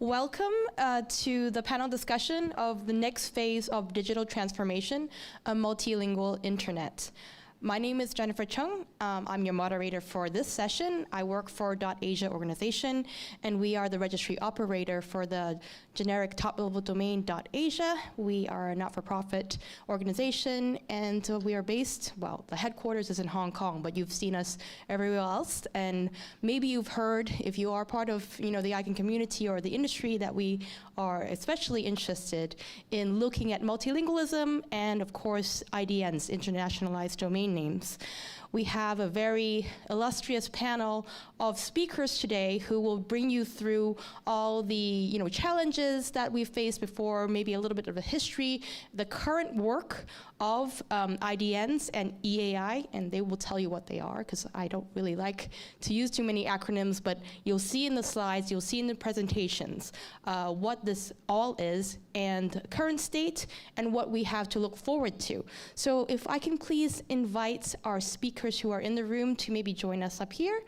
Welcome to the panel discussion of the next phase of digital transformation, a multilingual internet. My name is Jennifer Chung. I'm your moderator for this session. I work for .asia organization, and we are the registry operator for the generic top-level domain .asia. We are a not-for-profit organization, and we are based, well, the headquarters is in Hong Kong, but you've seen us everywhere else. And maybe you've heard, if you are part of the ICANN community or the industry, that we are especially interested in looking at multilingualism and, of course, IDNs, internationalized domain names. We have a very illustrious panel of speakers today who will bring you through all the challenges that we've faced before, maybe a little bit of a history, the current work of IDNs and EAI, and they will tell you what they are, because I don't really like to use too many acronyms, but you'll see in the slides, you'll see in the presentations what this all is, and current state, and what we have to look forward to. So if I can please invite our speakers who are in the room to maybe join us up here.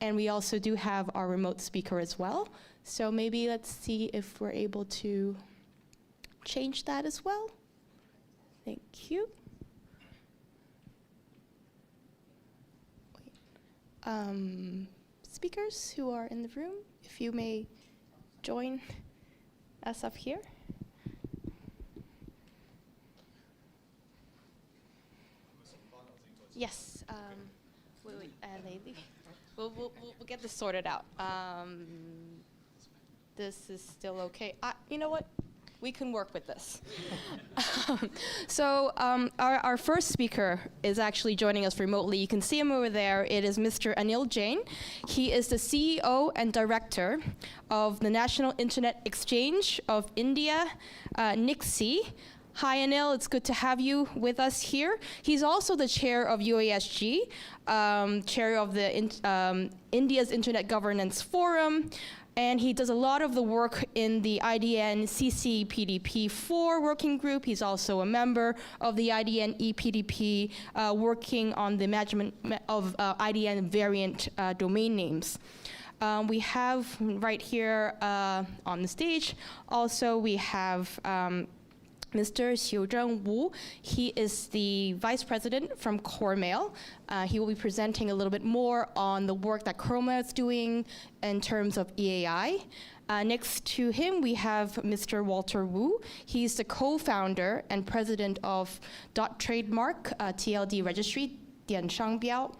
And we also do have our remote speaker as well. So maybe let's see if we're able to change that as well. Thank you. Speakers who are in the room, if you may join us up here. Yes, wait, lady. We'll get this sorted out. This is still okay. You know what? We can work with this. So our first speaker is actually joining us remotely. You can see him over there. It is Mr. Anil Jain. He is the CEO and director of the National Internet Exchange of India, NIXI. Hi, Anil. It's good to have you with us here. He's also the chair of UASG, chair of the India's Internet Governance Forum, and he does a lot of the work in the IDN CCPDP4 working group. He's also a member of the IDN EPDP, working on the management of IDN variant domain names. We have right here on the stage, also we have Mr. Xiuzheng Wu. He is the vice president from Coremail. He will be presenting a little bit more on the work that Coremail is doing in terms of EAI. Next to him, we have Mr. Walter Wu. He's the co-founder and president of .trademark TLD registry, Dian Shangbiao.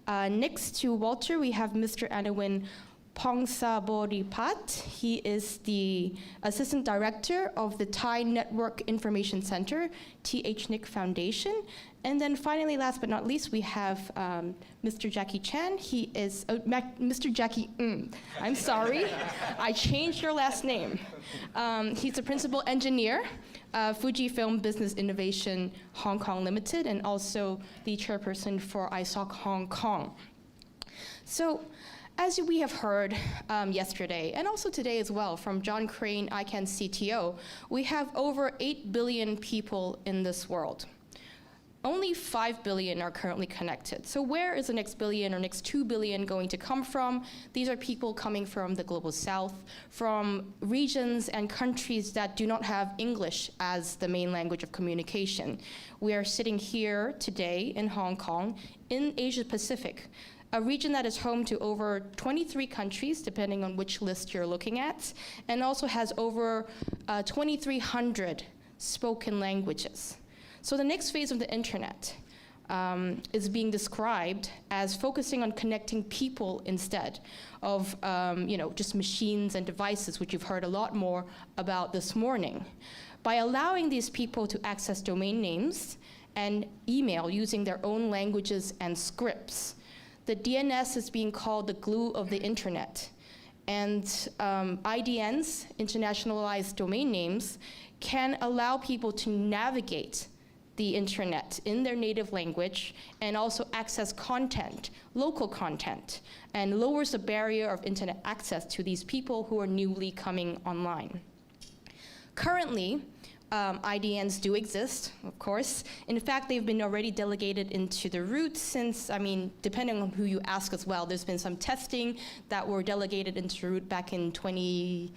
Next to Walter, we have Mr. Anawin Pongsabodipat. He is the Assistant Director of the Thai Network Information Center, THNIC Foundation. And then finally, last but not least, we have Mr. Jackie Chan. He is, Mr. Jackie, I'm sorry, I changed your last name. He's the Principal Engineer, Fujifilm Business Innovation Hong Kong Limited, and also the Chairperson for ISOC Hong Kong. So, as we have heard yesterday, and also today as well, from John Crane, ICANN CTO, we have over 8 billion people in this world. Only 5 billion are currently connected. So where is the next billion or next 2 billion going to come from? These are people coming from the global south, from regions and countries that do not have English as the main language of communication. We are sitting here today in Hong Kong, in Asia Pacific, a region that is home to over 23 countries, depending on which list you're looking at, and also has over 2,300 spoken languages. So the next phase of the internet is being described as focusing on connecting people instead of just machines and devices, which you've heard a lot more about this morning. By allowing these people to access domain names and email using their own languages and scripts, the DNS is being called the glue of the internet. And IDNs, internationalized domain names, can allow people to navigate the internet in their native language and also access content, local content, and lowers the barrier of internet access to these people who are newly coming online. Currently, IDNs do exist, of course. In fact, they've been already delegated into the root since, depending on who you ask as well, there's been some testing that were delegated into root back in 2012,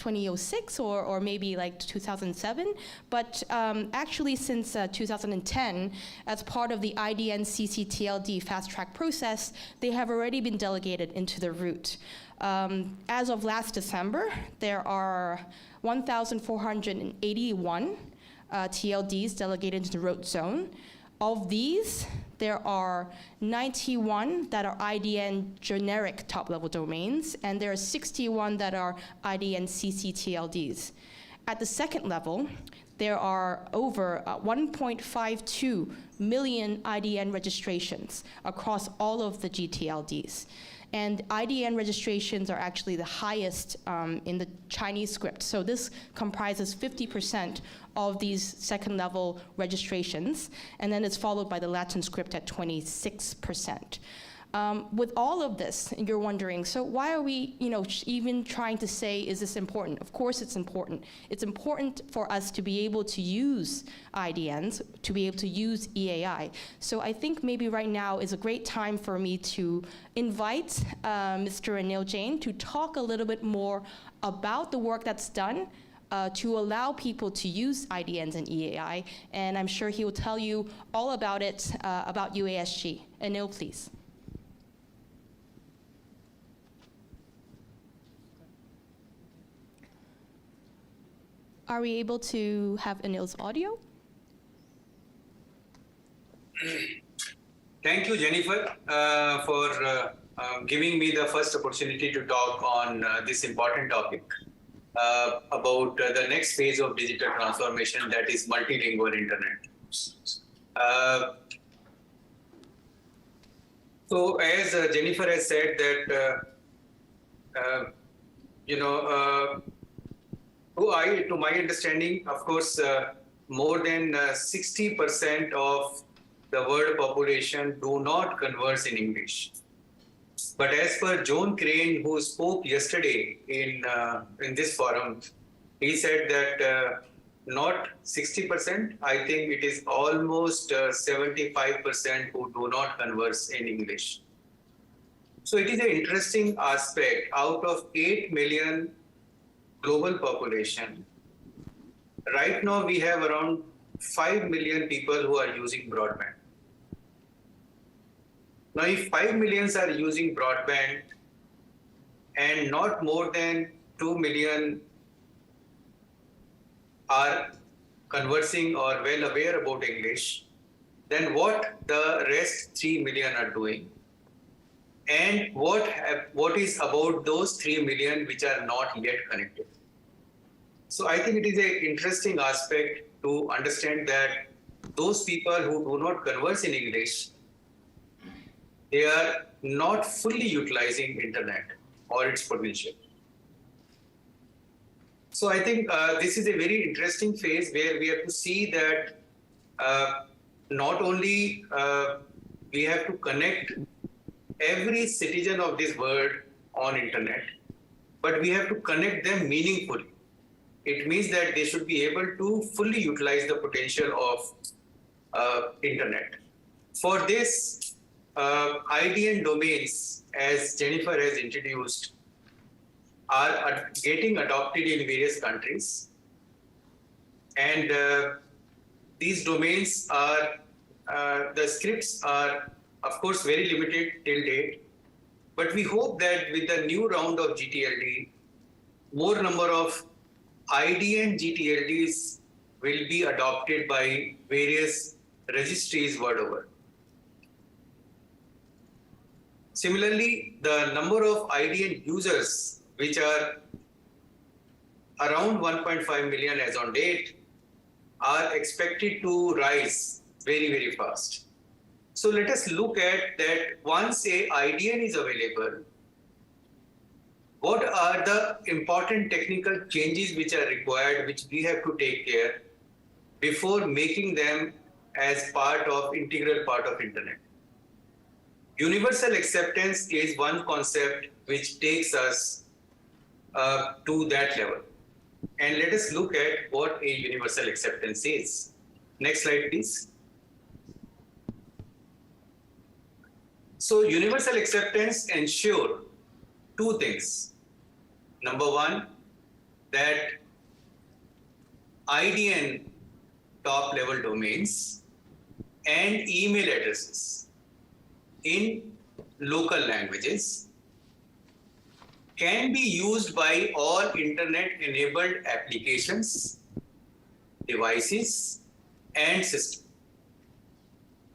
2006 or maybe like 2007, but actually since 2010, as part of the IDN CCTLD fast track process, they have already been delegated into the root. As of last December, there are 1,481 TLDs delegated into the root zone. Of these, there are 91 that are IDN generic top-level domains, and there are 61 that are IDN CCTLDs. At the second level, there are over 1.52 million IDN registrations across all of the GTLDs. And IDN registrations are actually the highest in the Chinese script. So this comprises 50% of these second-level registrations, and then it's followed by the Latin script at 26%. With all of this, you're wondering, so why are we, even trying to say, is this important? Of course it's important. It's important for us to be able to use IDNs, to be able to use EAI. So I think maybe right now is a great time for me to invite Mr. Anil Jain to talk a little bit more about the work that's done to allow people to use IDNs and EAI, and I'm sure he will tell you all about it, about UASG. Anil, please. Are we able to have Anil's audio? Thank you, Jennifer, for giving me the first opportunity to talk on this important topic about the next phase of digital transformation, that is multilingual internet. So as Jennifer has said that, to my understanding, of course, more than 60% of the world population do not converse in English. But as per John Crane, who spoke yesterday in this forum, he said that not 60%, I think it is almost 75% who do not converse in English. So it is an interesting aspect. Out of 8 million global population, right now we have around 5 million people who are using broadband. Now, if 5 millions are using broadband and not more than 2 million are conversing or well aware about English, then what the rest 3 million are doing? And what is about those 3 million which are not yet connected? So I think it is an interesting aspect to understand that those people who do not converse in English, they are not fully utilizing internet or its potential. So I think this is a very interesting phase where we have to see that not only we have to connect every citizen of this world on internet, but we have to connect them meaningfully. It means that they should be able to fully utilize the potential of internet. For this, IDN domains, as Jennifer has introduced, are getting adopted in various countries. And these domains are, the scripts are, of course, very limited till date. But we hope that with the new round of GTLD, more number of IDN GTLDs will be adopted by various registries world over. Similarly, the number of IDN users, which are around 1.5 million as on date, are expected to rise very, very fast. So let us look at that. Once a IDN is available, what are the important technical changes which are required, which we have to take care before making them as integral part of internet? Universal acceptance is one concept which takes us to that level. And let us look at what a universal acceptance is. Next slide, please. So universal acceptance ensures two things. Number one, that IDN top level domains and email addresses in local languages can be used by all internet enabled applications, devices and systems.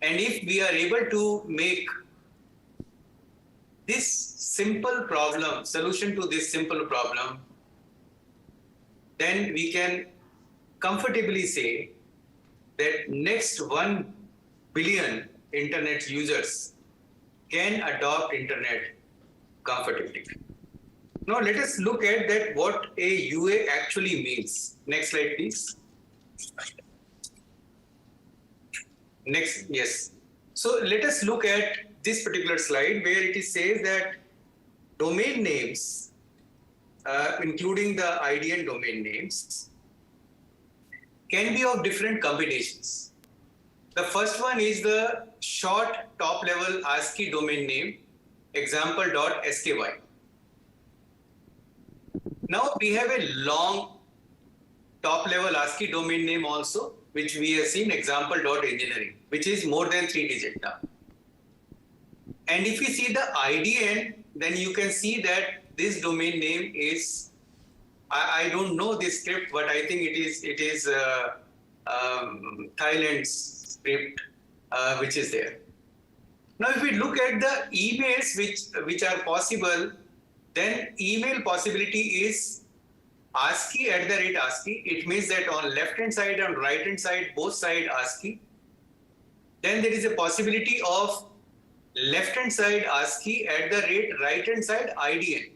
And if we are able to make this simple problem, solution to this simple problem, then we can comfortably say that next 1 billion internet users can adopt internet comfortably. Now let us look at that what a UA actually means. Next slide, please. Next, yes. So let us look at this particular slide where it says that domain names, including the IDN domain names, can be of different combinations. The first one is the short top level ASCII domain name, example.sky. Now we have a long top level ASCII domain name also, which we have seen example.engineering, which is more than 3 digit now. And if you see the IDN, then you can see that this domain name is, I don't know this script, but I think it is Thailand's script, which is there. Now, if we look at the emails which are possible, then email possibility is ASCII @ASCII. It means that on left-hand side and right-hand side, both side ASCII. Then there is a possibility of left-hand side ASCII right-hand side IDN.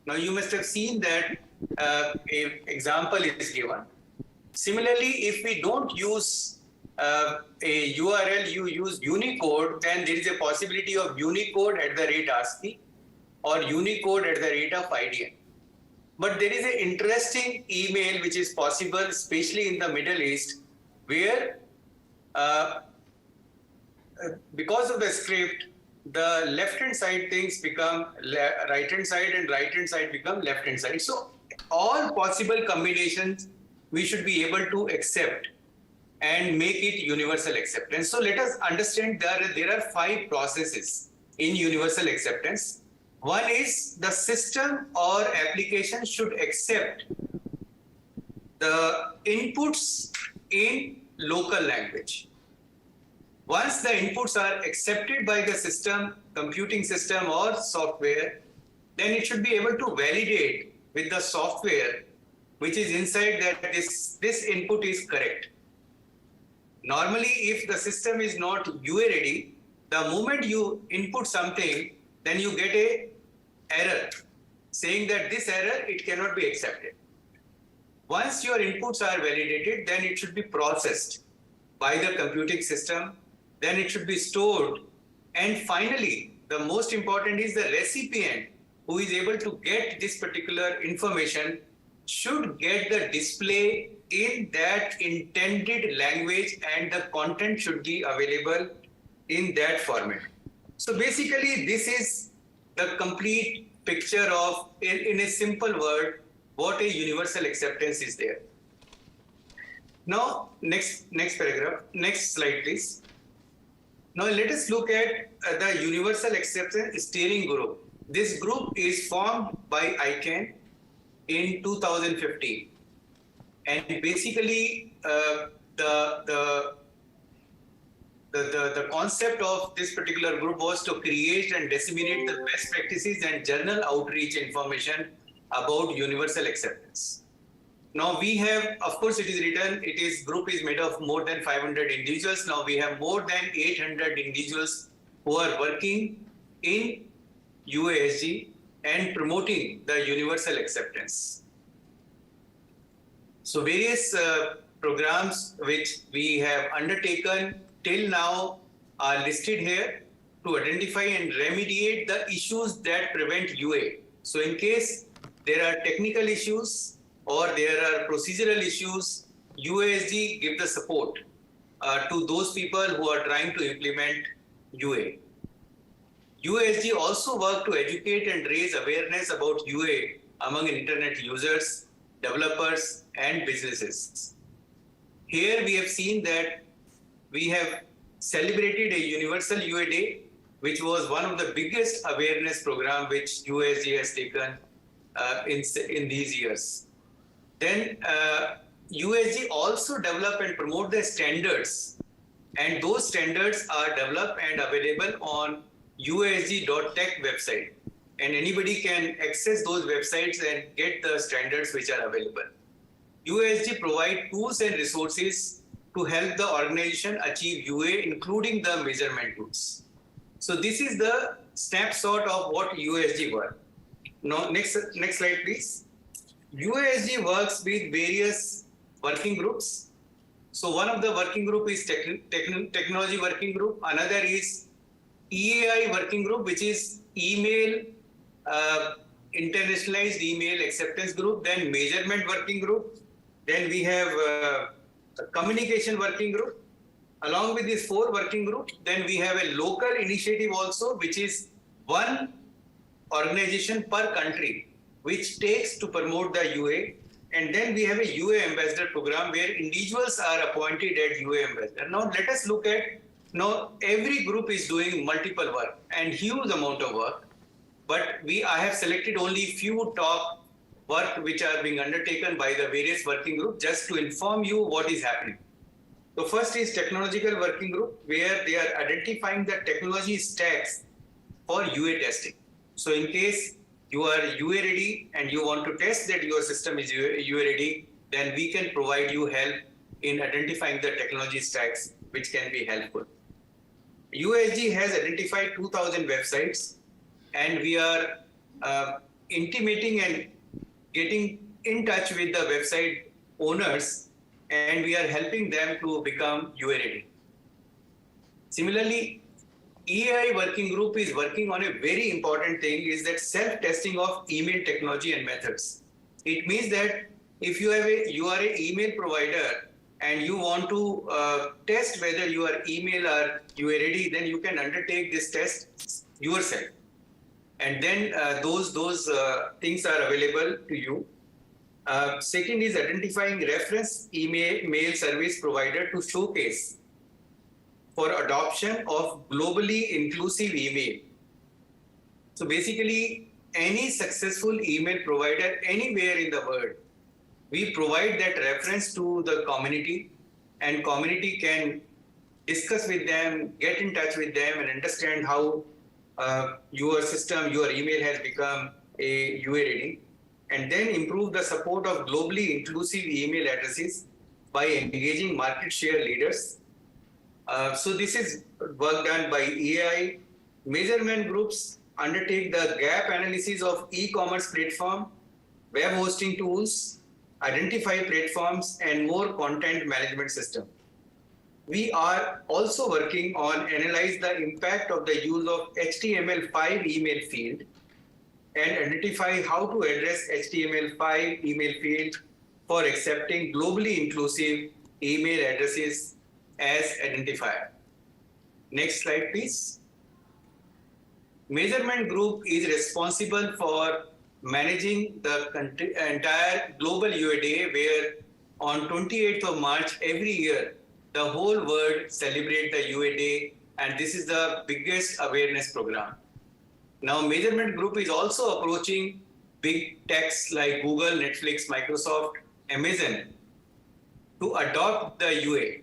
Now you must have seen that an example is given. Similarly, if we don't use a URL, you use Unicode, then there is a possibility of Unicode @ASCII or Unicode of IDN. But there is an interesting email which is possible, especially in the Middle East, where because of the script, the left-hand side things become right-hand side and right-hand side become left-hand side. So all possible combinations we should be able to accept and make it universal acceptance. So let us understand there are 5 processes in universal acceptance. One is the system or application should accept the inputs in local language. Once the inputs are accepted by the system, computing system or software, then it should be able to validate with the software which is inside that this input is correct. Normally, if the system is not UA ready, the moment you input something, then you get a error saying that this error, it cannot be accepted. Once your inputs are validated, then it should be processed by the computing system, then it should be stored. And finally, the most important is the recipient who is able to get this particular information should get the display in that intended language and the content should be available in that format. So basically, this is the complete picture of, in a simple word, what a universal acceptance is there. Now, next paragraph, next slide, please. Now, let us look at the Universal Acceptance Steering Group. This group is formed by ICANN in 2015. And basically, the concept of this particular group was to create and disseminate the best practices and journal outreach information about universal acceptance. Now we have, of course, it is written, group is made of more than 500 individuals. Now we have more than 800 individuals who are working in UASG and promoting the universal acceptance. So various programs which we have undertaken till now are listed here to identify and remediate the issues that prevent UA. So in case there are technical issues or there are procedural issues, UASG give the support to those people who are trying to implement UA. UASG also work to educate and raise awareness about UA among internet users developers, and businesses. Here we have seen that we have celebrated a Universal UA Day, which was one of the biggest awareness program which USG has taken in these years. Then USG also develop and promote the standards, and those standards are developed and available on usg.tech website, and anybody can access those websites and get the standards which are available. USG provide tools and resources to help the organization achieve UA, including the measurement tools. So this is the snapshot of what USG works. Now, next slide, please. USG works with various working groups. So one of the working group is technology working group. Another is EAI working group, which is email, internationalized email acceptance group. Then measurement working group. Then we have a communication working group. Along with these 4 working groups, then we have a local initiative also, which is one organization per country, which takes to promote the UA. And then we have a UA ambassador program where individuals are appointed as UA ambassador. Now let us look at, now every group is doing multiple work and huge amount of work, but I have selected only few top work which are being undertaken by the various working groups just to inform you what is happening. So first is technological working group, where they are identifying the technology stacks for UA testing. So in case you are UA ready and you want to test that your system is UA ready, then we can provide you help in identifying the technology stacks which can be helpful. USG has identified 2,000 websites, and we are intimating and getting in touch with the website owners, and we are helping them to become UA ready. Similarly, EAI working group is working on a very important thing, is that self-testing of email technology and methods. It means that if you are an email provider and you want to test whether your email are UA ready, then you can undertake this test yourself. And then those things are available to you. Second is identifying reference mail service provider to showcase for adoption of globally inclusive email. So basically, any successful email provider anywhere in the world, we provide that reference to the community, and community can discuss with them, get in touch with them, and understand how your system, your email has become a UA ready, and then improve the support of globally inclusive email addresses by engaging market share leaders. So this is work done by EAI. Measurement groups undertake the gap analysis of e-commerce platform, web hosting tools, identify platforms, and more content management system. We are also working on analyze the impact of the use of HTML5 email field and identify how to address HTML5 email field for accepting globally inclusive email addresses as identifier. Next slide, please. Measurement group is responsible for managing the entire global UA Day, where on 28th of March every year, the whole world celebrate the UA Day, and this is the biggest awareness program. Now, measurement group is also approaching big techs like Google, Netflix, Microsoft, Amazon to adopt the UA.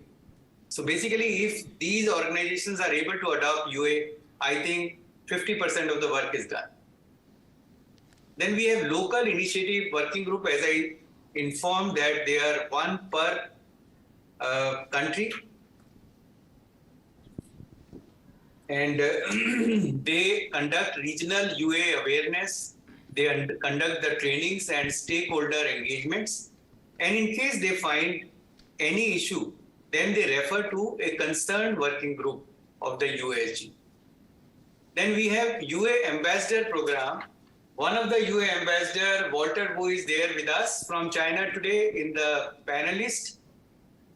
So basically, if these organizations are able to adopt UA, I think 50% of the work is done. Then we have local initiative working group, as I informed that they are one per country, and they conduct regional UA awareness, they conduct the trainings and stakeholder engagements, and in case they find any issue, then they refer to a concerned working group of the USG. Then we have UA Ambassador Program. One of the UA Ambassador, Walter, who is there with us from China today in the panelist,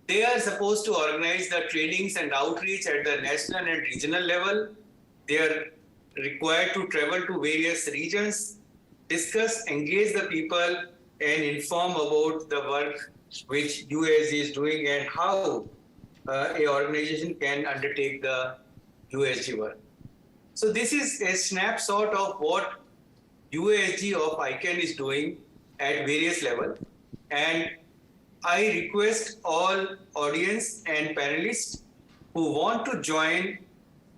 they are supposed to organize the trainings and outreach at the national and regional level. They are required to travel to various regions, discuss, engage the people, and inform about the work which USG is doing and how a organization can undertake the USG work. So this is a snapshot of what USG of ICANN is doing at various levels. And I request all audience and panelists who want to join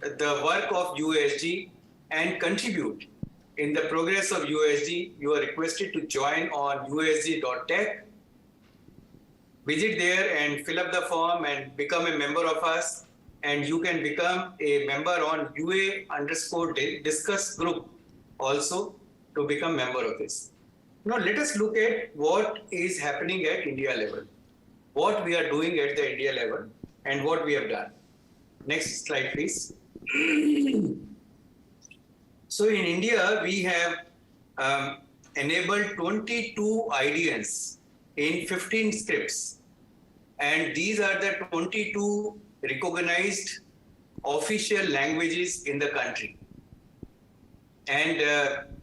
the work of USG and contribute in the progress of USG, you are requested to join on usg.tech. Visit there and fill up the form and become a member of us. And you can become a member on UA_discuss group also to become member of this. Now let us look at what is happening at India level, what we are doing at the India level and what we have done. Next slide, please. So in India, we have enabled 22 IDNs in 15 scripts. And these are the 22 recognized official languages in the country. And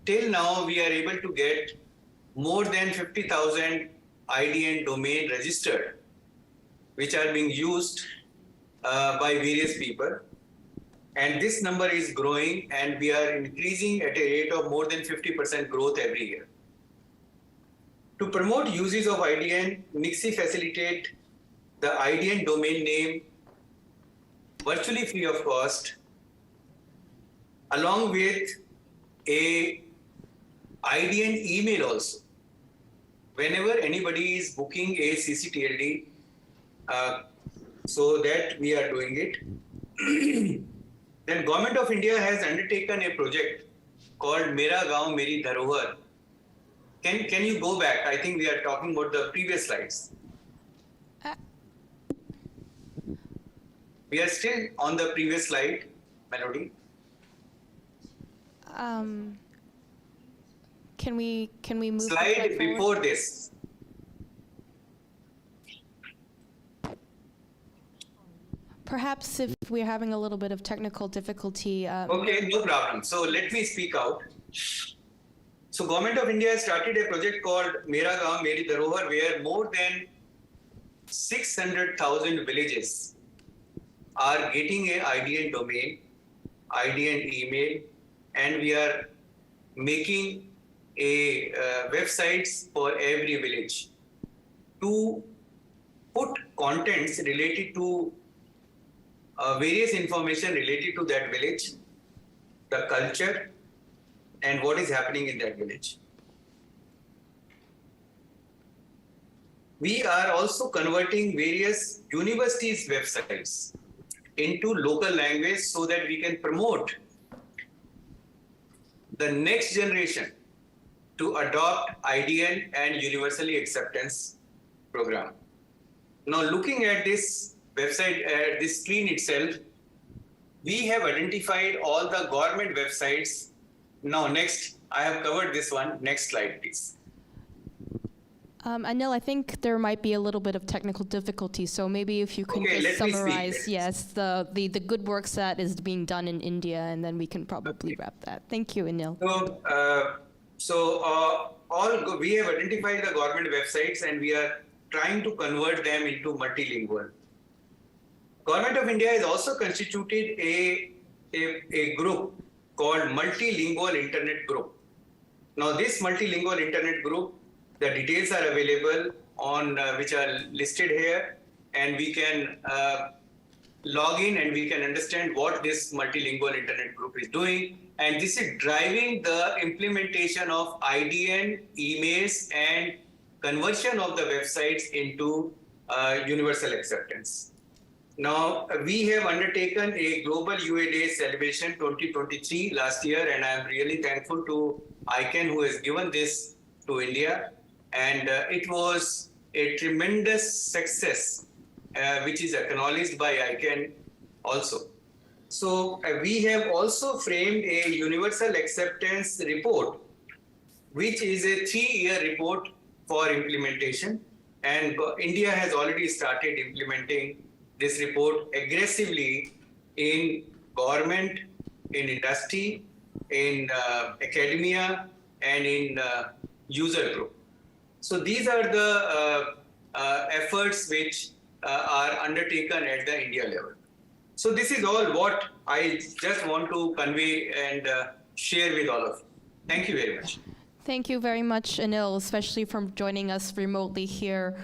till now, we are able to get more than 50,000 IDN domain registered, which are being used by various people. And this number is growing, and we are increasing at a rate of more than 50% growth every year. To promote uses of IDN, NIXI facilitate the IDN domain name virtually free of cost, along with a IDN email also. Whenever anybody is booking a CCTLD, so that we are doing it. Then Government of India has undertaken a project called Mera Gaon Meri Dharohar. Can you go back? I think we are talking about the previous slides. We are still on the previous slide, Melody. Can we move slide before this? Perhaps if we're having a little bit of technical difficulty. Okay, no problem. So let me speak out. So Government of India has started a project called Mera Gaon Meri Dharohar, where more than 600,000 villages are getting a IDN domain, IDN email, and we are making a websites for every village to put contents related to various information related to that village, the culture, and what is happening in that village. We are also converting various universities' websites into local language so that we can promote the next generation to adopt IDN and universally acceptance program. Now, looking at this website, at this screen itself, we have identified all the government websites. Now, next, I have covered this one. Next slide, please. Anil, I think there might be a little bit of technical difficulty, so maybe if you can just summarize, yes, the good works that is being done in India, and then we can probably wrap that. Thank you, Anil. We have identified the government websites, and we are trying to convert them into multilingual. Government of India has also constituted a group called Multilingual Internet Group. Now, this Multilingual Internet Group, the details are available on which are listed here, and we can log in and we can understand what this Multilingual Internet Group is doing. And this is driving the implementation of IDN, emails, and conversion of the websites into universal acceptance. Now, we have undertaken a Global UA Day celebration 2023 last year, and I'm really thankful to ICANN who has given this to India. And it was a tremendous success, which is acknowledged by ICANN also. So we have also framed a universal acceptance report, which is a 3-year report for implementation. And India has already started implementing this report aggressively in government, in industry, in academia, and in user group. So these are the efforts which are undertaken at the India level. So this is all what I just want to convey and share with all of you. Thank you very much. Thank you very much, Anil, especially for joining us remotely here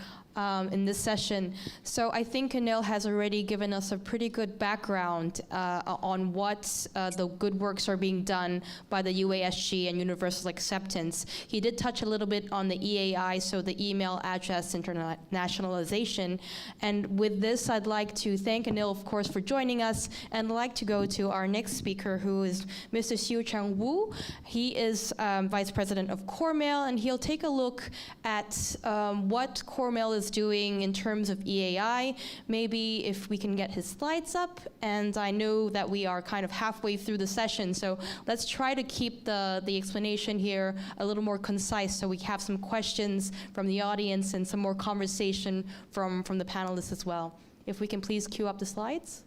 in this session. So I think Anil has already given us a pretty good background on what the good works are being done by the UASG and Universal Acceptance. He did touch a little bit on the EAI, so the email address internationalization. And with this, I'd like to thank Anil, of course, for joining us, and I'd like to go to our next speaker, who is Mr. Xiu Chang Wu. He is Vice President of CoreMail, and he'll take a look at what CoreMail is doing in terms of EAI. Maybe if we can get his slides up, and I know that we are kind of halfway through the session, so let's try to keep the explanation here a little more concise so we have some questions from the audience and some more conversation from the panelists as well. If we can please cue up the slides.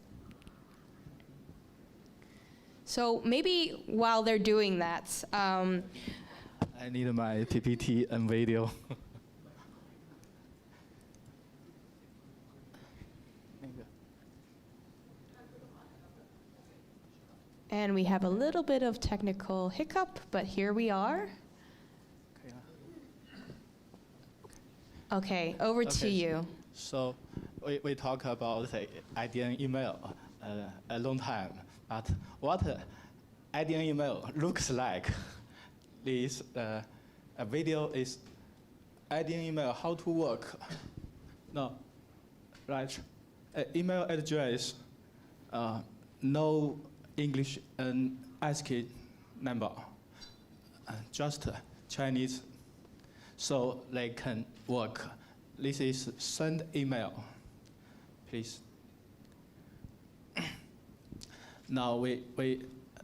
So maybe while they're doing that, I need my PPT and video. and we have a little bit of technical hiccup, but here we are. Okay, over to you. So we talk about the IDN email a long time, but what IDN email looks like? This a video is IDN email how to work. No, right? Email address, no English and ASCII number, just Chinese, so they can work. This is send email, please. Now we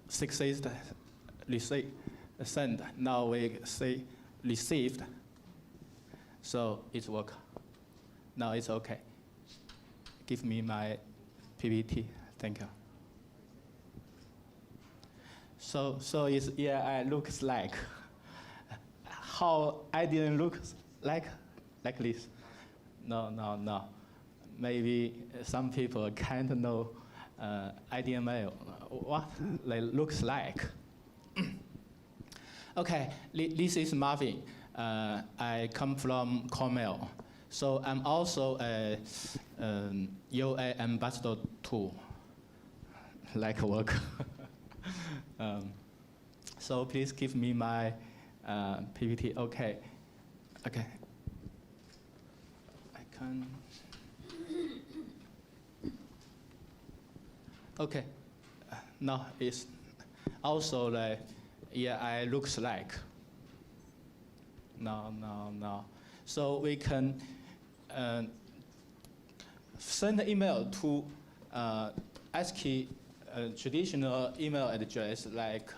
succeed receive send. Now we say received. So it's work. Now it's okay. Give me my PPT. Thank you. So it's EAI looks like. How IDN looks like this. No. Maybe some people can't know IDN mail, what they looks like. Okay, this is Marvin. I come from CoreMail. So I'm also a UA ambassador too, like work. So please give me my PPT. Okay. I can. Okay. Now it's also the EAI looks like. No. So we can send an email to ASCII traditional email address like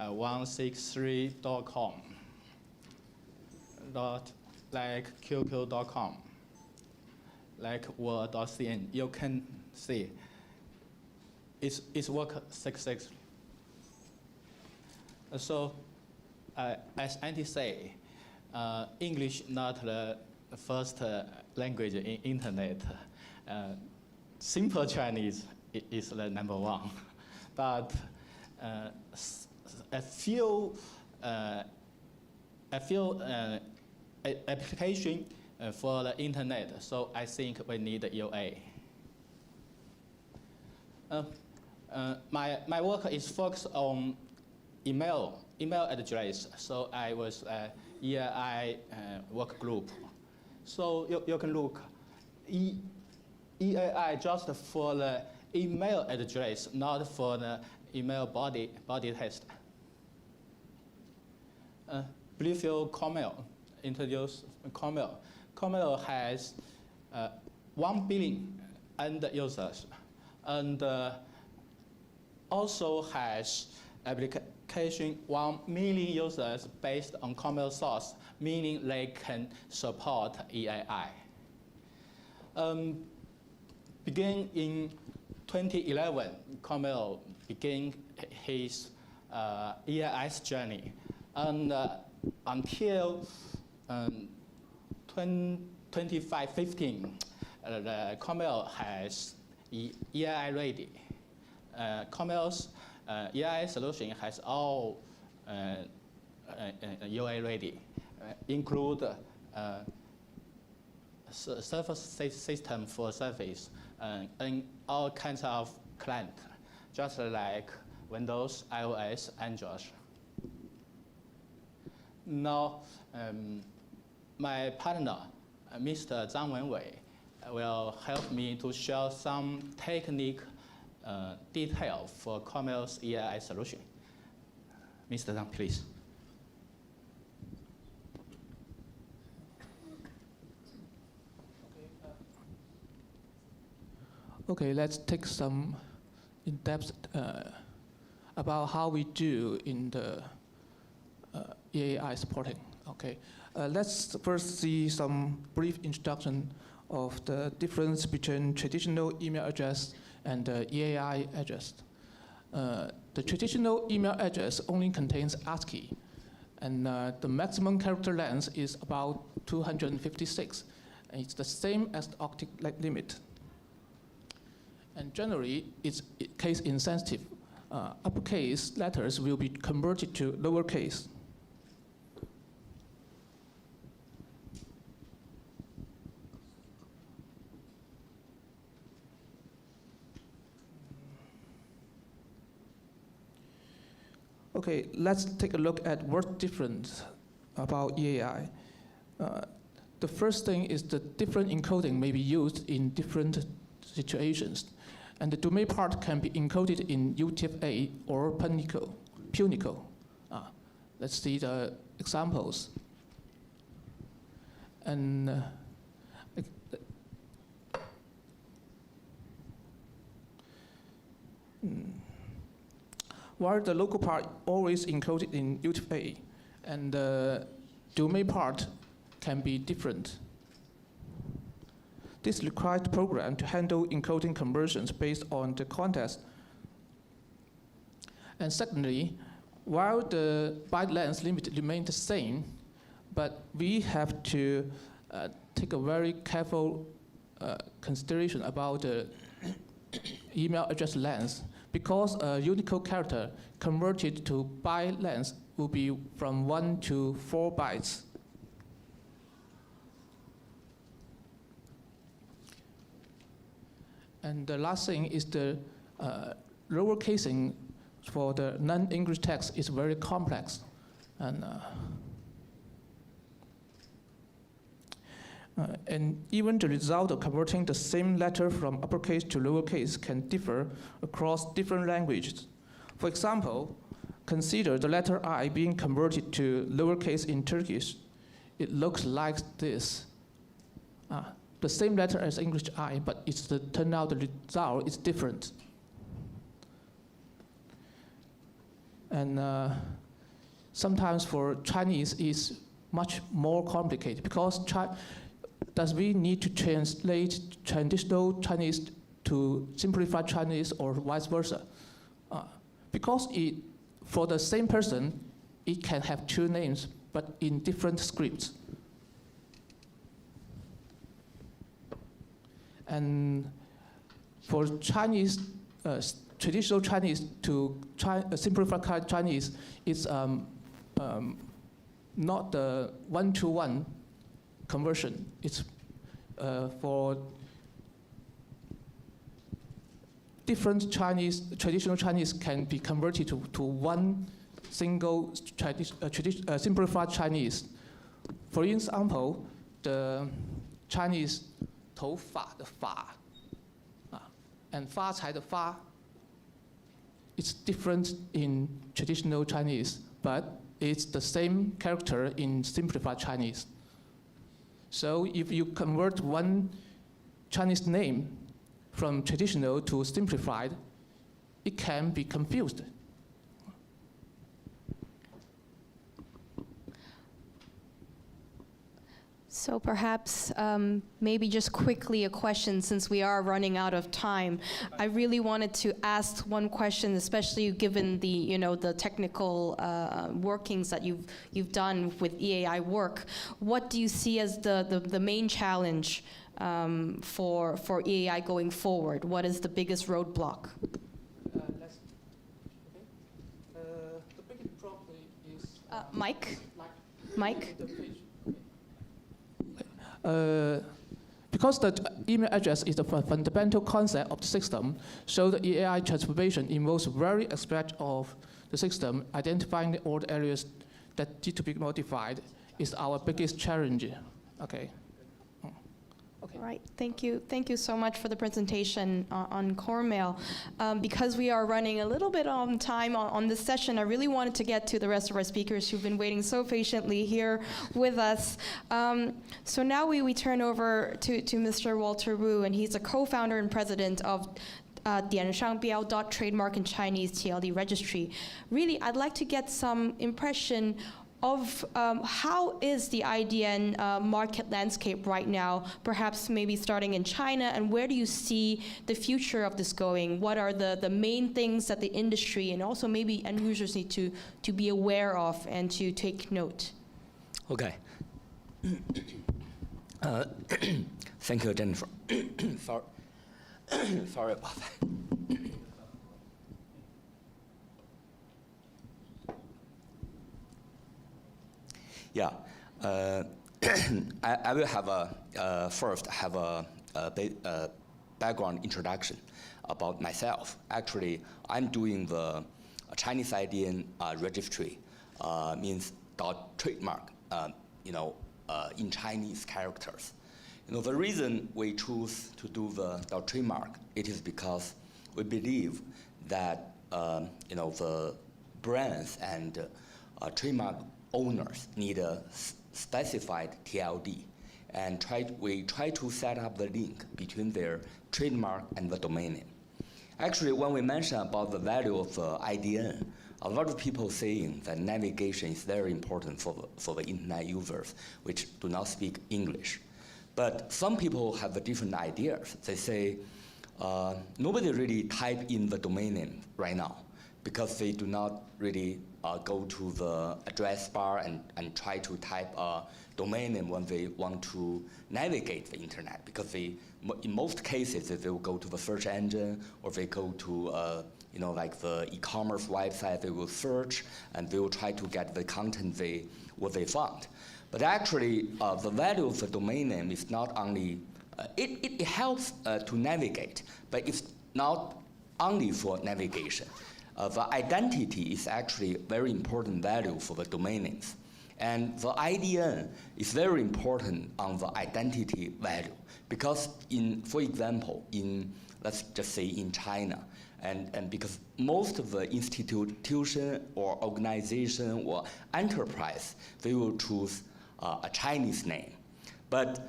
163.com, like qq.com, like word.cn. You can see it's work successfully. So as Andy say, English not the first language in internet. Simple Chinese is the number one, but a few application for the internet. So I think we need UA. My work is focused on email address. So I was a EAI work group. So you can look EAI just for the email address, not for the email body test. Bluefield CoreMail, introduce CoreMail. CoreMail has 1 billion end users, and also has application 1 million users based on CoreMail source, meaning they can support EAI. Begin in 2011, CoreMail began his EAI's journey, and until 2515, the Cornell has EII ready. Cornell's EII solution has all UA ready, include surface system for Surface and all kinds of client, just like Windows, iOS, Android. Now, my partner, Mr. Zhang Wenwei, will help me to share some technique detail for Cornell's EII solution. Mr. Zhang, please. Okay, let's take some in-depth about how we do in the EAI supporting. Okay, let's first see some brief introduction of the difference between traditional email address and the EAI address. The traditional email address only contains ASCII, and the maximum character length is about 256, and it's the same as the octet limit. And generally, it's case insensitive. Uppercase letters will be converted to lowercase. Okay, let's take a look at word difference about EAI. The first thing is the different encoding may be used in different situations. And the domain part can be encoded in UTF-8 or Punicle. Let's see the examples. And while the local part always encoded in UTF-8, and the domain part can be different. This requires the program to handle encoding conversions based on the context. And secondly, while the byte length limit remains the same, but we have to take a very careful consideration about the email address length, because a Unicode character converted to byte length will be from 1 to 4 bytes. And the last thing is the lower casing for the non-English text is very complex. And even the result of converting the same letter from uppercase to lowercase can differ across different languages. For example, consider the letter I being converted to lowercase in Turkish. It looks like this. The same letter as English I, but it's turn out the result is different. And sometimes for Chinese is much more complicated, because does we need to translate traditional Chinese to simplified Chinese or vice versa? Because for the same person, it can have two names, but in different scripts. And for Chinese, traditional Chinese to simplified Chinese, it's not the one-to-one conversion. It's for different Chinese, traditional Chinese can be converted to one single simplified Chinese. For example, the Chinese 头发的发 and 发财的发 it's different in traditional Chinese, but it's the same character in simplified Chinese. So if you convert one Chinese name from traditional to simplified, it can be confused. So perhaps maybe just quickly a question, since we are running out of time. I really wanted to ask one question, especially given the the technical workings that you've done with EAI work. What do you see as the main challenge for EAI going forward? What is the biggest roadblock? The biggest problem is Mike. Because the email address is the fundamental concept of the system, so the EAI transformation involves various aspects of the system. Identifying all the areas that need to be modified is our biggest challenge. Okay. All right, thank you. Thank you so much for the presentation on Coremail. Because we are running a little bit on time on this session, I really wanted to get to the rest of our speakers who've been waiting so patiently here with us. So now we turn over to Mr. Walter Wu, and he's a co-founder and president of 点商标 .trademark in Chinese TLD registry. Really, I'd like to get some impression of how is the IDN market landscape right now, perhaps maybe starting in China, and where do you see the future of this going? What are the main things that the industry and also maybe end users need to be aware of and to take note? Okay. Thank you, Jennifer. Sorry about that. Yeah, I will have first have a background introduction about myself. Actually, I'm doing the Chinese IDN registry, means .trademark, in Chinese characters. The reason we choose to do the .trademark, it is because we believe that the brands and trademark owners need a specified TLD, and we try to set up the link between their trademark and the domain name. Actually, when we mention about the value of IDN, a lot of people saying that navigation is very important for the internet users which do not speak English. But some people have different ideas. They say nobody really type in the domain name right now because they do not really go to the address bar and try to type a domain name when they want to navigate the internet, because in most cases they will go to the search engine, or they go to like the e-commerce website. They will search and they will try to get the content what they found. But actually, the value of the domain name is not only it helps to navigate, but it's not only for navigation. The identity is actually very important value for the domain names. And the IDN is very important on the identity value, because for example, let's just say in China, and because most of the institution or organization or enterprise, they will choose a Chinese name. But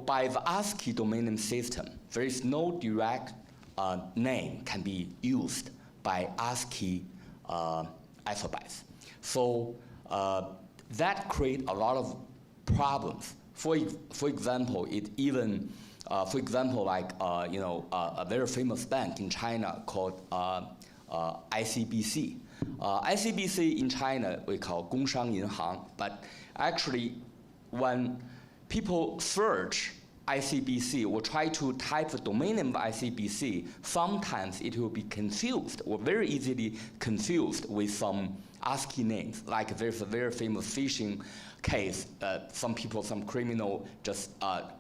by the ASCII domain name system, there is no direct name can be used by ASCII alphabets. So that creates a lot of problems. For example, like a very famous bank in China called ICBC. ICBC in China we call 工商银行, but actually when people search ICBC or try to type the domain name of ICBC, sometimes it will be confused or very easily confused with some ASCII names. Like there's a very famous phishing case. Some criminal just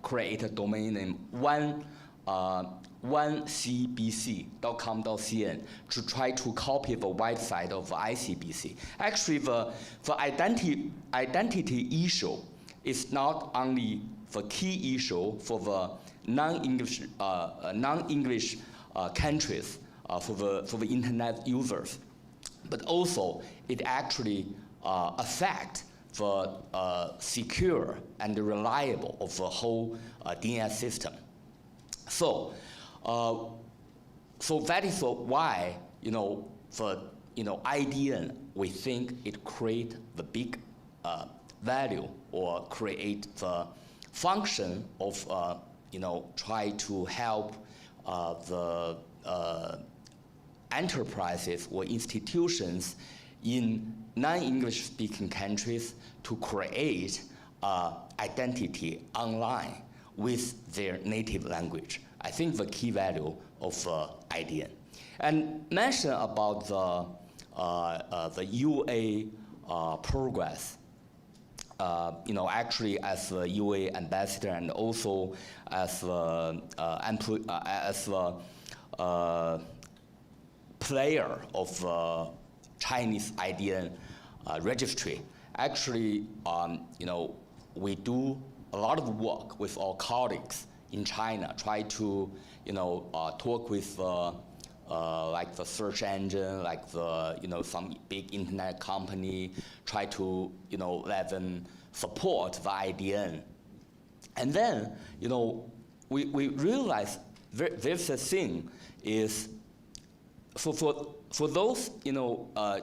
create a domain name 1cbc.com.cn to try to copy the website of ICBC. Actually, the identity issue is not only the key issue for the non-English countries, for the internet users, but also it actually affects the secure and reliable of the whole DNS system. So that is why the IDN, we think it create the big value or create the function of try to help the enterprises or institutions in non-English speaking countries to create identity online with their native language. I think the key value of IDN. And mention about the UA progress. Actually, as the UA ambassador and also as the player of Chinese IDN registry, actually, we do a lot of work with our colleagues in China, try to, talk with like the search engine, like the, some big internet company, try to, let them support the IDN. And then, we realize there's a thing is, for those,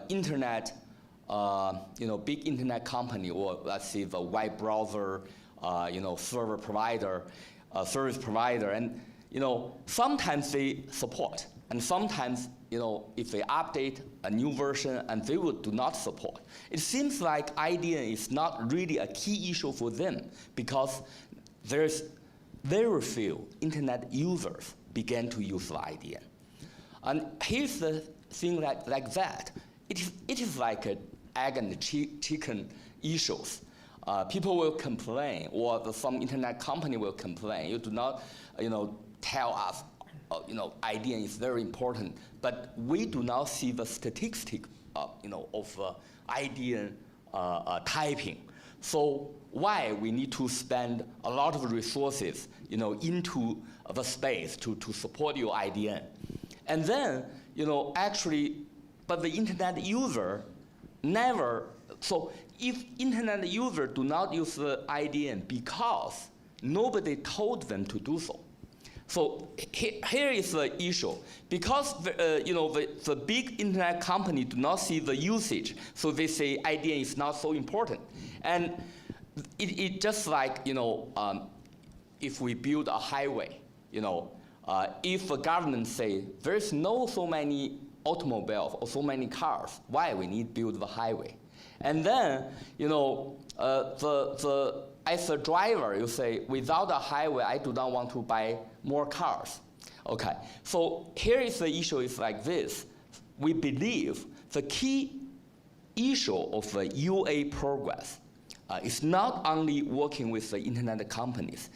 internet, big internet company, or let's say the web browser, server provider, service provider, and, sometimes they support. And sometimes, if they update a new version and they do not support. It seems like IDN is not really a key issue for them because there's very few internet users began to use the IDN. And here's the thing like that. It is like an egg and chicken issues. People will complain, or some internet company will complain. You do not, tell us, IDN is very important, but we do not see the statistic, of IDN typing. So why we need to spend a lot of resources, into the space to support your IDN, and then, actually, but the internet user never. So if internet user do not use the IDN because nobody told them to do so. So here is the issue. Because the big internet company do not see the usage, so they say IDN is not so important. And it just like, if we build a highway, if the government say there's no so many automobiles or so many cars, why we need to build the highway? And then, as a driver, you say, without a highway, I do not want to buy more cars. Okay, so here is the issue is like this. We believe the key issue of the UA progress is not only working with the internet companies,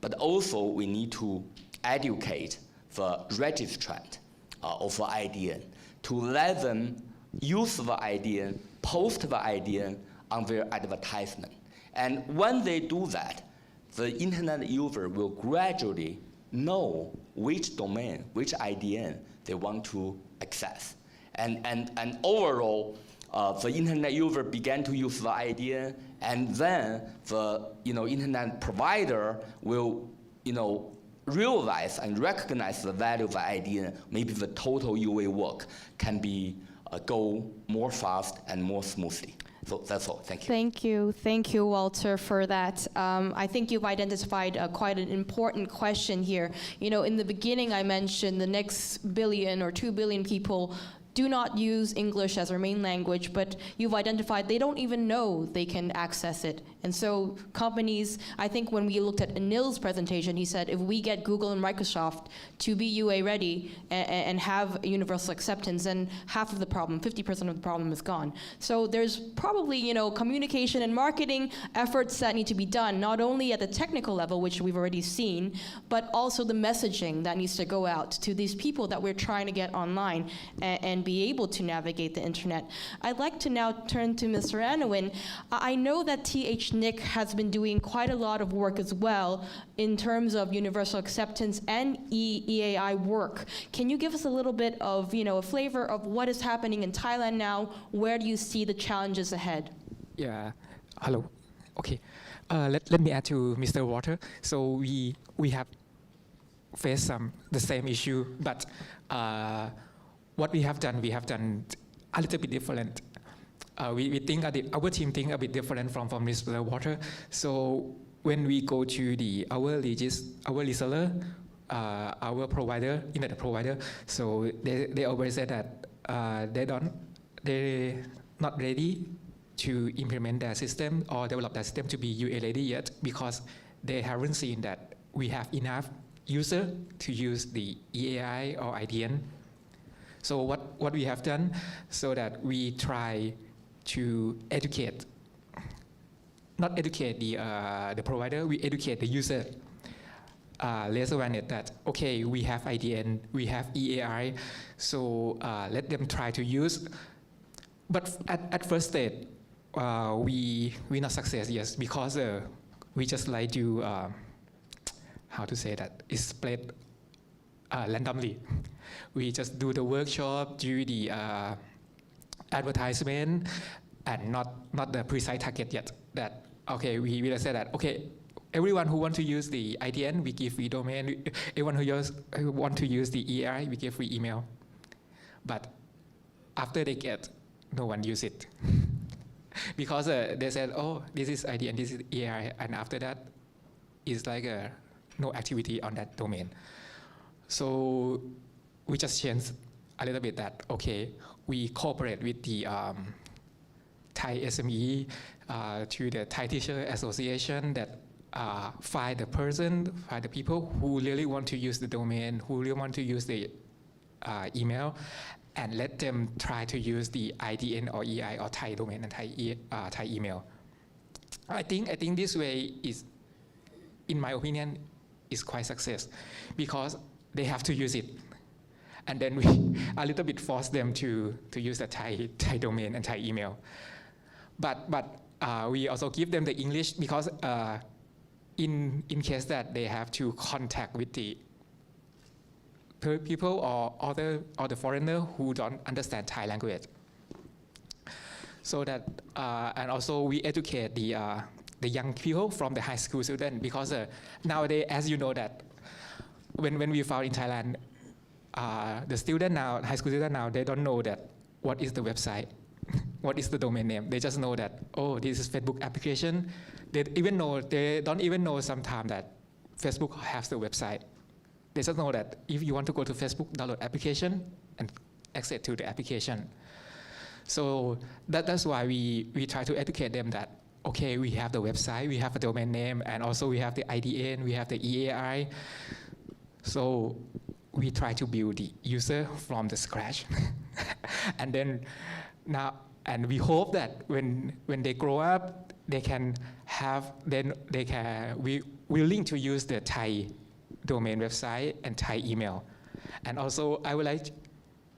but also we need to educate the registrant of the IDN to let them use the IDN, post the IDN on their advertisement. And when they do that, the internet user will gradually know which domain, which IDN they want to access. And overall, the internet user began to use the IDN, and then the internet provider will realize and recognize the value of the IDN. Maybe the total UA work can be go more fast and more smoothly. So that's all. Thank you. Thank you, Walter, for that. I think you've identified quite an important question here. In the beginning, I mentioned the next billion or 2 billion people do not use English as their main language, but you've identified they don't even know they can access it. And so companies, I think when we looked at Anil's presentation, he said if we get Google and Microsoft to be UA ready and have universal acceptance, then half of the problem, 50% of the problem is gone. So there's probably communication and marketing efforts that need to be done, not only at the technical level, which we've already seen, but also the messaging that needs to go out to these people that we're trying to get online and be able to navigate the internet. I'd like to now turn to Mr. Anowin. I know that THNIC has been doing quite a lot of work as well in terms of universal acceptance and EAI work. Can you give us a little bit of a flavor of what is happening in Thailand now? Where do you see the challenges ahead? Yeah, hello. Okay, let me add to Mr. Walter. So we have faced the same issue, but what we have done a little bit different. We think our team think a bit different from Mr. Walter. So when we go to our reseller, our provider, internet provider, so they always say that they're not ready to implement their system or develop their system to be UA ready yet, because they haven't seen that we have enough user to use the EAI or IDN. So what we have done, so that we try to educate, not educate the provider, we educate the user. Raise awareness that, okay, we have IDN, we have EAI, so let them try to use. But at first stage, we not success, yes, because we just like to, how to say that, it's spread randomly. We just do the workshop, do the advertisement, and not the precise target yet. That, okay, we will say that, okay, everyone who want to use the IDN, we give free domain. Everyone who want to use the EAI, we give free email. But after they get, no one use it. Because they said, oh, this is IDN, this is EAI, and after that, it's like no activity on that domain. So we just changed a little bit that, okay, we cooperate with the Thai SME to the Thai Teacher Association that find the people who really want to use the domain, who really want to use the email, and let them try to use the IDN or EI or Thai domain and Thai email. I think this way is, in my opinion, is quite success, because they have to use it, and then we a little bit force them to use the Thai domain and Thai email. But we also give them the English, because in case that they have to contact with the people or the foreigner who don't understand Thai language. So that and also we educate the young people from the high school student, because nowadays, as you know, that when we found in Thailand, the student now, high school student now, they don't know that what is the website, what is the domain name. They just know that, oh, this is Facebook application. They don't even know sometimes that Facebook has the website. They just know that if you want to go to Facebook, download application and access to the application. So that's why we try to educate them that, okay, we have the website, we have a domain name, and also we have the IDN, we have the EAI. So we try to build the user from the scratch. And then now, and we hope that when they grow up, they can we willing to use the Thai domain website and Thai email. And also I would like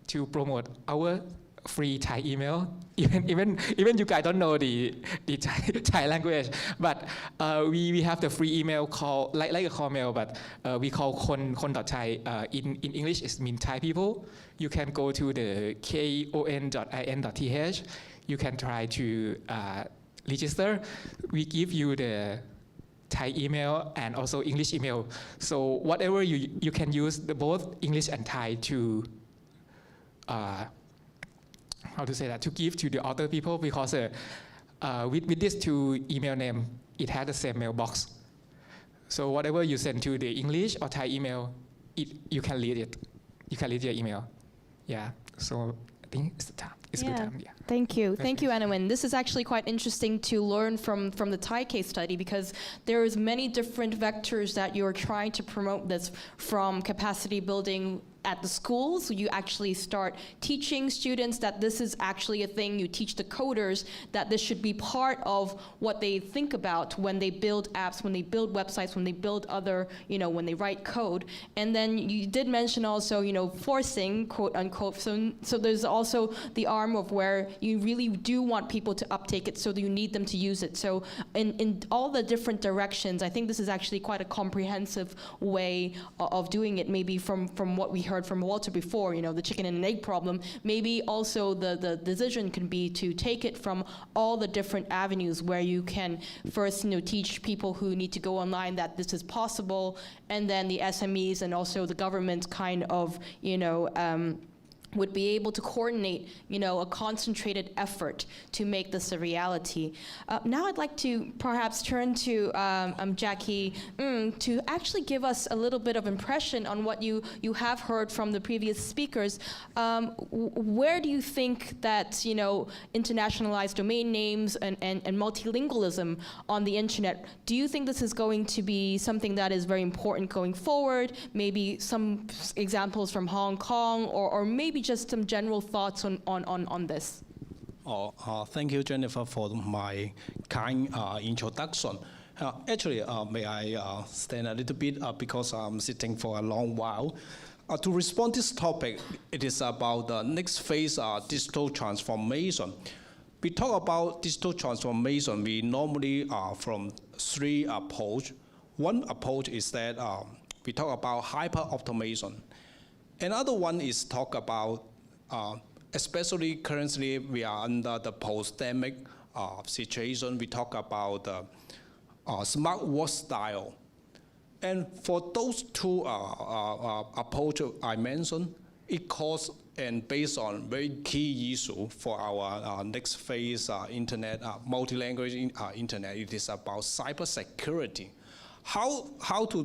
to promote our free Thai email. Even you guys don't know the Thai language, but we have the free email called like a call mail, but we call kon.thai. In English it means Thai people. You can go to the kon.in.th. You can try to register. We give you the Thai email and also English email. So whatever you can use both English and Thai to how to say that, to give to the other people, because with these two email name, it has the same mailbox. So whatever you send to the English or Thai email, you can read it. You can read your email. Yeah. So I think it's the time. It's good time. Yeah. Thank you. Thank you, Anawin. This is actually quite interesting to learn from the Thai case study, because there is many different vectors that you're trying to promote this, from capacity building at the schools. You actually start teaching students that this is actually a thing. You teach the coders that this should be part of what they think about when they build apps, when they build websites, when they build other, when they write code. And then you did mention also, forcing, quote unquote. So there's also the arm of where you really do want people to uptake it, so that you need them to use it. So in all the different directions, I think this is actually quite a comprehensive way of doing it. Maybe from what we heard from Walter before, the chicken and egg problem, maybe also the decision can be to take it from all the different avenues, where you can first teach people who need to go online that this is possible, and then the SMEs and also the government kind of would be able to coordinate, a concentrated effort to make this a reality. Now I'd like to perhaps turn to Jackie to actually give us a little bit of impression on what you have heard from the previous speakers. Where do you think that, internationalized domain names and multilingualism on the internet, do you think this is going to be something that is very important going forward? Maybe some examples from Hong Kong, or maybe just some general thoughts on this. Thank you, Jennifer, for my kind introduction. Actually, may I stand a little bit because I'm sitting for a long while. To respond to this topic, it is about the next phase digital transformation. We talk about digital transformation, we normally from three approaches. One approach is that we talk about hyper-automation. Another one is talk about, especially currently we are under the post-pandemic situation, we talk about smart work style. And for those two approaches I mentioned, it calls and based on very key issue for our next phase internet, multi-language internet, it is about cybersecurity. How to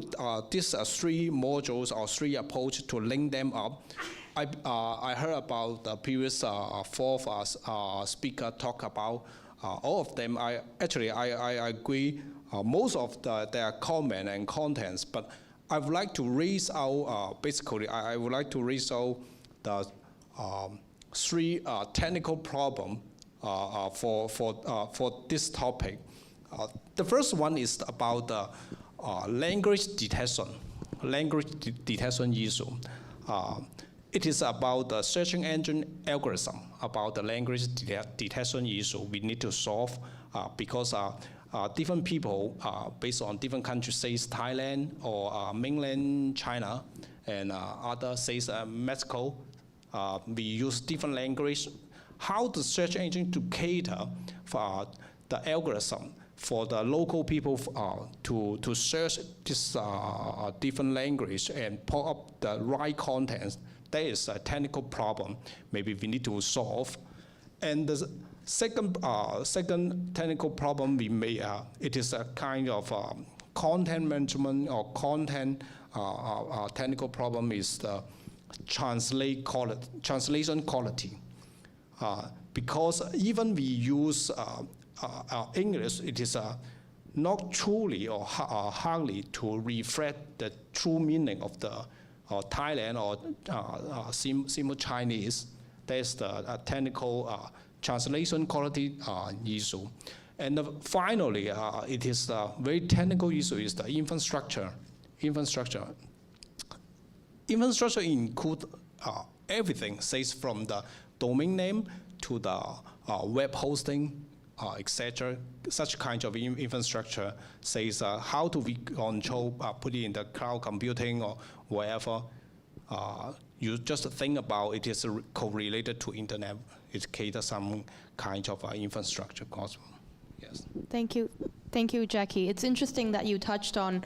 these three modules or three approaches to link them up. I heard about the previous fourth speaker talk about all of them. I agree most of their comment and contents, but I would like to raise out basically I would like to raise out the three technical problem for this topic. The first one is about the language detection issue. It is about the search engine algorithm, about the language detection issue we need to solve because different people based on different countries, say Thailand or mainland China and other, say Mexico, we use different language. How the search engine to cater for the algorithm for the local people to search this different language and pull up the right content, that is a technical problem maybe we need to solve. And the second technical problem we may, it is a kind of content management or content technical problem is the translation quality. Because even we use English, it is not truly or hardly to reflect the true meaning of the Thailand or Simple Chinese. That's the technical translation quality issue. And finally, it is a very technical issue is the infrastructure. Infrastructure includes everything, says from the domain name to the web hosting, etc. Such kind of infrastructure says how do we control, put it in the cloud computing or wherever. You just think about it is correlated to internet. It caters some kind of infrastructure cost. Yes. Thank you. Thank you, Jackie. It's interesting that you touched on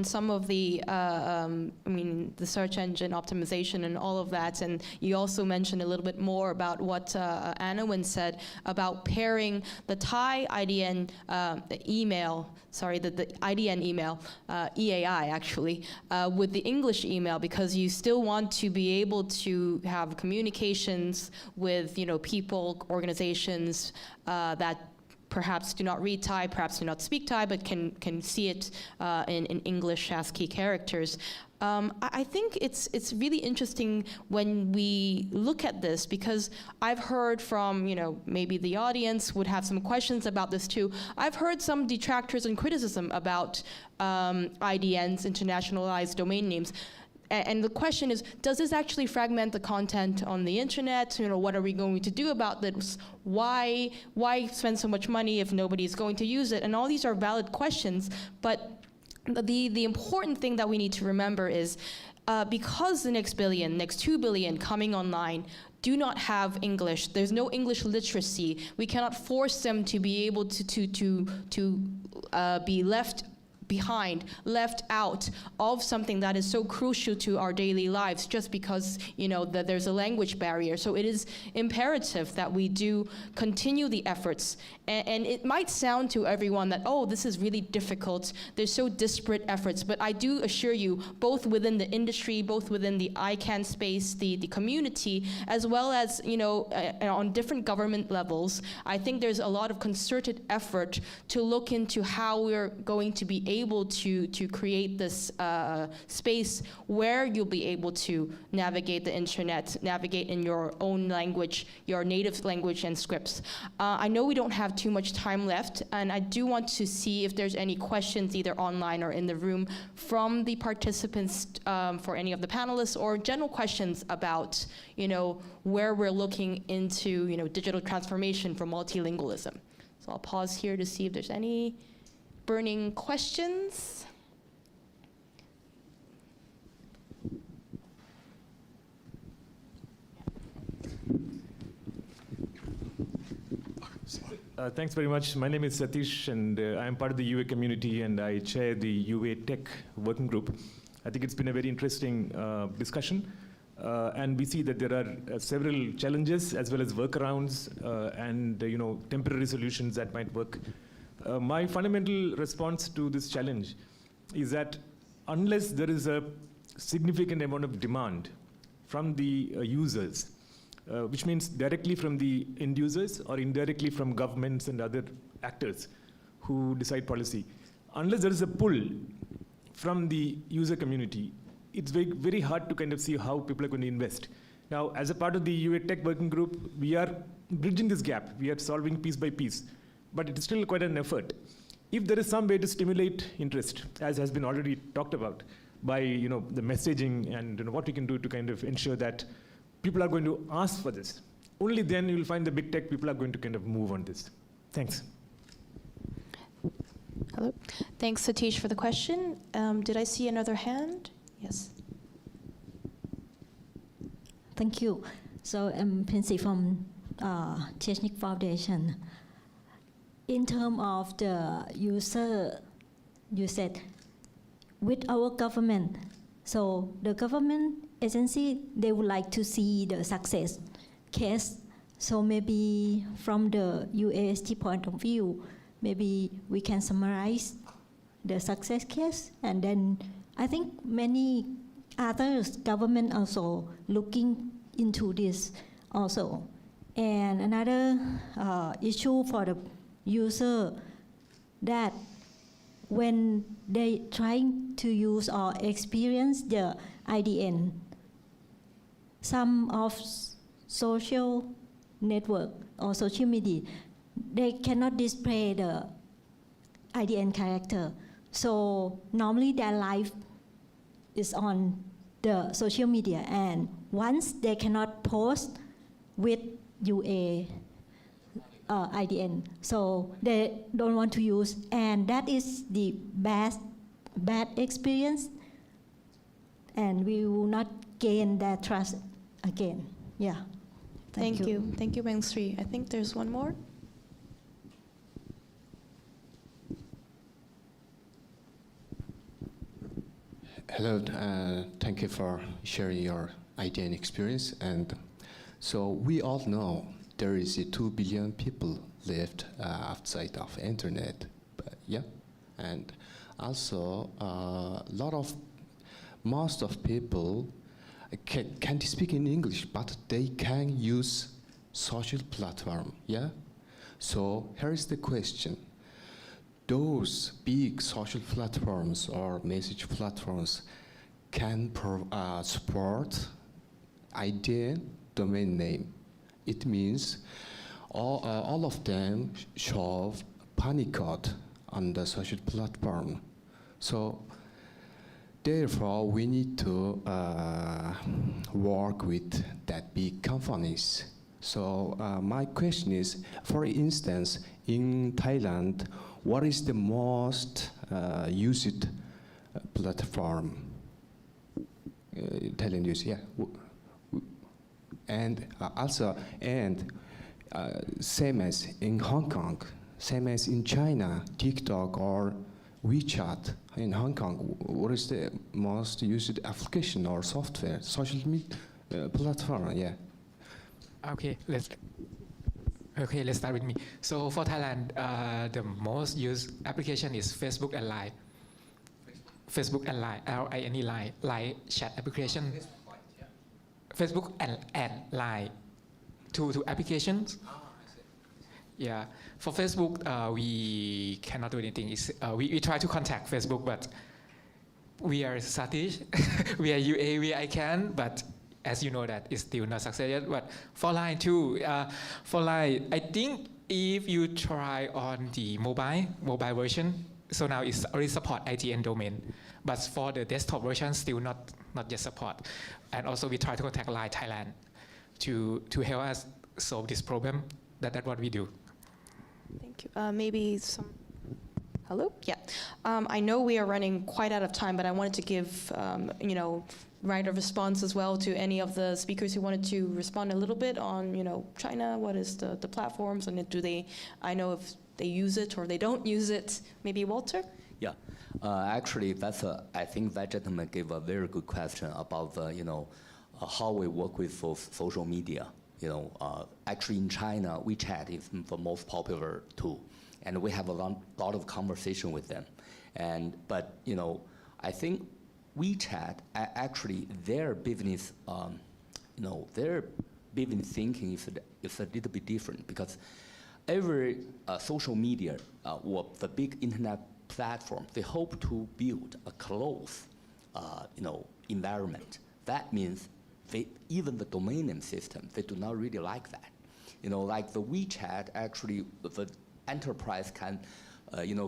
some of the, the search engine optimization and all of that, and you also mentioned a little bit more about what Anowin said about pairing the Thai IDN email, the IDN email, EAI actually, with the English email, because you still want to be able to have communications with, people, organizations that perhaps do not read Thai, perhaps do not speak Thai, but can see it in English ASCII characters. I think it's really interesting when we look at this, because I've heard from, maybe the audience would have some questions about this too. I've heard some detractors and criticism about IDNs, internationalized domain names. And the question is, does this actually fragment the content on the internet? What are we going to do about this? Why spend so much money if nobody's going to use it? And all these are valid questions, but the important thing that we need to remember is because the next 2 billion coming online do not have English, there's no English literacy, we cannot force them to be able to be left behind, left out of something that is so crucial to our daily lives just because, that there's a language barrier. So it is imperative that we do continue the efforts. And it might sound to everyone that, oh, this is really difficult. There's so disparate efforts. But I do assure you, both within the industry, both within the ICANN space, the community, as well as, on different government levels, I think there's a lot of concerted effort to look into how we're going to be able to create this space where you'll be able to navigate the internet, navigate in your own language, your native language and scripts. I know we don't have too much time left, and I do want to see if there's any questions either online or in the room from the participants for any of the panelists, or general questions about, where we're looking into, digital transformation for multilingualism. So I'll pause here to see if there's any burning questions. Thanks very much. My name is Satish, and I'm part of the UA community, and I chair the UA Tech Working Group. I think it's been a very interesting discussion, and we see that there are several challenges as well as workarounds and temporary solutions that might work. My fundamental response to this challenge is that unless there is a significant amount of demand from the users, which means directly from the end users or indirectly from governments and other actors who decide policy. Unless there is a pull from the user community, it's very, very hard to kind of see how people are going to invest. Now, as a part of the UA Tech Working Group, we are bridging this gap. We are solving piece by piece, but it's still quite an effort. If there is some way to stimulate interest, as has been already talked about, by the messaging and what we can do to kind of ensure that people are going to ask for this. Only then you will find the big tech people are going to kind of move on this. Thanks. Hello. Thanks, Satish, for the question. Did I see another hand? Yes. Thank you. So I'm Princey from Technic Foundation. In terms of the user, you said, with our government, so the government agency, they would like to see the success case. So maybe from the UAST point of view, maybe we can summarize the success case. And then I think many others, government also looking into this also. And another issue for the user, that when they trying to use or experience the IDN, some of social network or social media, they cannot display the IDN character. So normally their life is on the social media, and once they cannot post with UA IDN, so they don't want to use, and that is the bad experience, and we will not gain that trust again. Yeah. Thank you. Thank you, Bang Sri. I think there's one more. Hello, thank you for sharing your idea and experience. And so we all know there is 2 billion people lived outside of internet, but yeah, and also most of people can't speak in English, but they can use social platform, yeah? So here is the question. Those big social platforms or message platforms can support IDN domain name. It means all of them show panic code on the social platform. So therefore, we need to work with that big companies. So my question is, for instance, in Thailand, what is the most used platform? Thailand use, yeah. And also, same as in Hong Kong, same as in China, TikTok or WeChat in Hong Kong, what is the most used application or software, social media platform? Yeah. Okay, let's start with me. So for Thailand, the most used application is Facebook and Line. Facebook and Line, L-I-N-E, Line chat application. Facebook and Line, two applications. Yeah, for Facebook, we cannot do anything. We try to contact Facebook, but we are Satish, we are UA, we are ICANN, but as you know that it's still not success yet. But for Line too, for Line, I think if you try on the mobile version, so now it's already support IT and domain, but for the desktop version, still not yet support. And also we try to contact Line Thailand to help us solve this problem. That's what we do. Thank you. Maybe some. Hello? Yeah. I know we are running quite out of time, but I wanted to give, right of response as well to any of the speakers who wanted to respond a little bit on, China, what is the platforms, and I know if they use it or they don't use it. Maybe Walter? Yeah, actually, I think that gentleman gave a very good question about the, how we work with social media. Actually in China, WeChat is the most popular tool, and we have a lot of conversation with them. But I think WeChat actually their business, their business thinking is a little bit different, because every social media or the big internet platform, they hope to build a closed, environment. That means even the domain name system, they do not really like that. Like the WeChat, actually, the enterprise can,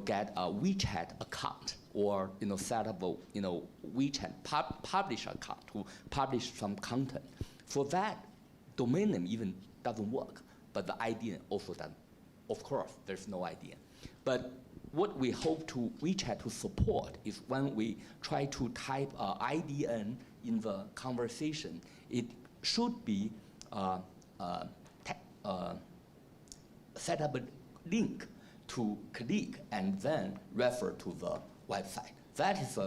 get a WeChat account or, set up a, WeChat publish account to publish some content. For that, domain name even doesn't work, but the IDN also doesn't. Of course, there's no IDN. But what we hope to WeChat to support is when we try to type IDN in the conversation, it should be set up a link to click and then refer to the website. That is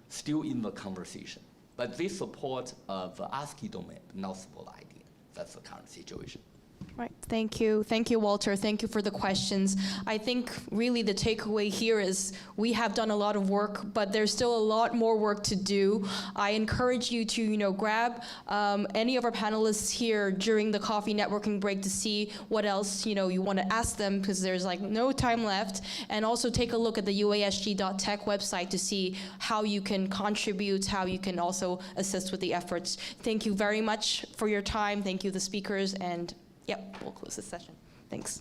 still in the conversation. But they support the ASCII domain, but not support IDN. That's the current situation. Right. Thank you. Thank you, Walter. Thank you for the questions. I think really the takeaway here is we have done a lot of work, but there's still a lot more work to do. I encourage you to, grab any of our panelists here during the coffee networking break to see what else, you want to ask them, because there's no time left. And also take a look at the uasg.tech website to see how you can contribute, how you can also assist with the efforts. Thank you very much for your time. Thank you, the speakers, and yep, we'll close this session. Thanks.